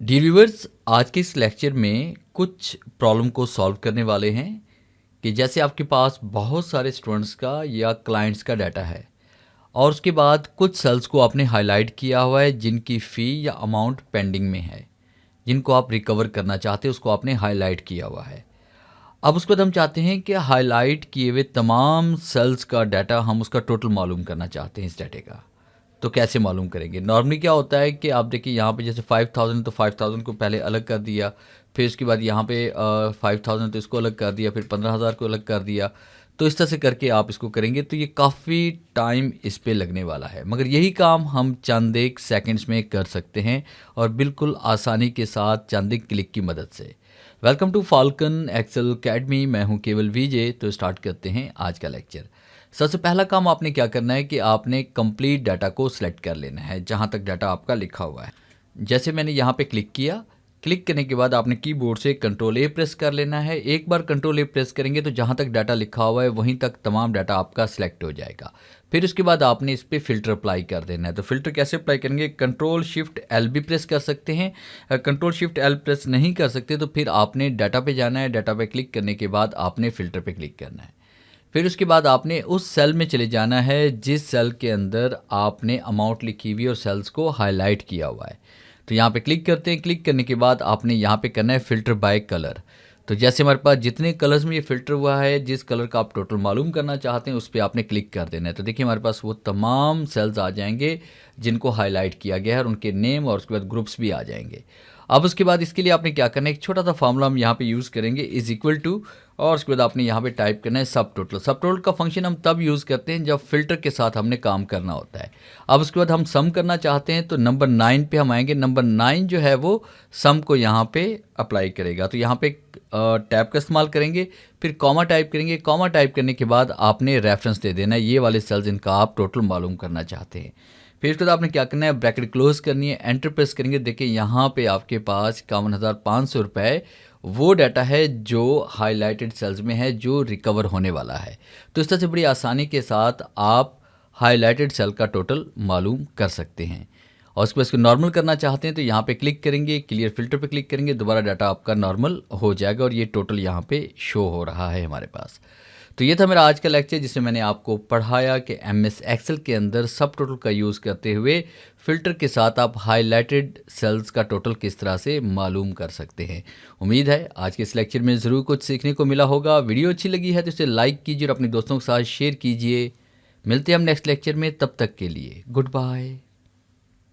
Dear viewers, आज के इस लेक्चर में कुछ प्रॉब्लम को सॉल्व करने वाले हैं कि जैसे आपके पास बहुत सारे स्टूडेंट्स का या क्लाइंट्स का डाटा है और उसके बाद कुछ सेल्स को आपने हाईलाइट किया हुआ है जिनकी फ़ी या अमाउंट पेंडिंग में है, जिनको आप रिकवर करना चाहते हैं, उसको आपने हाईलाइट किया हुआ है। अब उसके बाद हम चाहते हैं कि हाईलाइट किए हुए तमाम सेल्स का डाटा हम उसका टोटल मालूम करना चाहते हैं इस डाटे का। तो कैसे मालूम करेंगे? नॉर्मली क्या होता है कि आप देखिए यहाँ पे जैसे 5000 तो 5000 को पहले अलग कर दिया, फिर उसके बाद यहाँ पे 5000 तो इसको अलग कर दिया, फिर 15000 को अलग कर दिया। तो इस तरह से करके आप इसको करेंगे तो ये काफ़ी टाइम इस पे लगने वाला है, मगर यही काम हम चंद एक सेकंड्स में कर सकते हैं और बिल्कुल आसानी के साथ चंद एक क्लिक की मदद से। Welcome to Falcon Excel academy, मैं हूँ केवल विजय। तो स्टार्ट करते हैं आज का लेक्चर। सबसे पहला काम आपने क्या करना है कि आपने कंप्लीट डाटा को सिलेक्ट कर लेना है जहाँ तक डाटा आपका लिखा हुआ है। जैसे मैंने यहाँ पे क्लिक किया, क्लिक करने के बाद आपने कीबोर्ड से कंट्रोल ए प्रेस कर लेना है। एक बार कंट्रोल ए प्रेस करेंगे तो जहाँ तक डाटा लिखा हुआ है वहीं तक तमाम डाटा आपका सिलेक्ट हो जाएगा। फिर उसके बाद आपने इस पर फिल्टर अप्लाई कर देना है। तो फिल्टर कैसे अप्लाई करेंगे? कंट्रोल शिफ्ट एल भी प्रेस कर सकते हैं। कंट्रोल शिफ्ट एल प्रेस नहीं कर सकते तो फिर आपने डाटा पे जाना है। डाटा पे क्लिक करने के बाद आपने फिल्टर पे क्लिक करना है। फिर उसके बाद आपने उस सेल में चले जाना है जिस सेल के अंदर आपने अमाउंट लिखी हुई और सेल्स को हाईलाइट किया हुआ है। तो यहाँ पे क्लिक करते हैं। क्लिक करने के बाद आपने यहाँ पे करना है फिल्टर बाय कलर। तो जैसे हमारे पास जितने कलर्स में ये फिल्टर हुआ है, जिस कलर का आप टोटल मालूम करना चाहते हैं उस पर आपने क्लिक कर देना है। तो देखिए हमारे पास वो तमाम सेल्स आ जाएंगे जिनको हाईलाइट किया गया है और उनके नेम और उसके बाद ग्रुप्स भी आ जाएंगे। अब उसके बाद इसके लिए आपने क्या करना है, एक छोटा सा फार्मूला हम यहाँ पे यूज़ करेंगे, इज इक्वल टू, और उसके बाद आपने यहाँ पे टाइप करना है सब टोटल। सब टोटल का फंक्शन हम तब यूज़ करते हैं जब फिल्टर के साथ हमने काम करना होता है। अब उसके बाद हम सम करना चाहते हैं तो नंबर 9 पे हम आएंगे। नंबर 9 जो है वो सम को यहाँ पे अप्लाई करेगा। तो यहाँ पे टैब का इस्तेमाल करेंगे, फिर कॉमा टाइप करेंगे। कॉमा टाइप करने के बाद आपने रेफरेंस दे देना है ये वाले सेल्स इनका आप टोटल मालूम करना चाहते हैं। फिर उसके बाद आपने क्या करना है, ब्रैकेट क्लोज करनी है, एंटर प्रेस करेंगे। देखिए यहाँ पे आपके पास 51,500 रुपये वो डाटा है जो हाईलाइटेड सेल्स में है, जो रिकवर होने वाला है। तो इस तरह से बड़ी आसानी के साथ आप हाईलाइटेड सेल का टोटल मालूम कर सकते हैं। और उसके बाद इसको नॉर्मल करना चाहते हैं तो यहाँ पे क्लिक करेंगे, क्लियर फिल्टर पे क्लिक करेंगे, दोबारा डाटा आपका नॉर्मल हो जाएगा और ये टोटल यहाँ पे शो हो रहा है हमारे पास। तो ये था मेरा आज का लेक्चर जिसमें मैंने आपको पढ़ाया कि एमएस एक्सेल के अंदर सब टोटल का यूज़ करते हुए फिल्टर के साथ आप हाईलाइटेड सेल्स का टोटल किस तरह से मालूम कर सकते हैं। उम्मीद है आज के इस लेक्चर में ज़रूर कुछ सीखने को मिला होगा। वीडियो अच्छी लगी है तो इसे लाइक कीजिए और अपने दोस्तों के साथ शेयर कीजिए। मिलते हैं हम नेक्स्ट लेक्चर में, तब तक के लिए गुड बाय।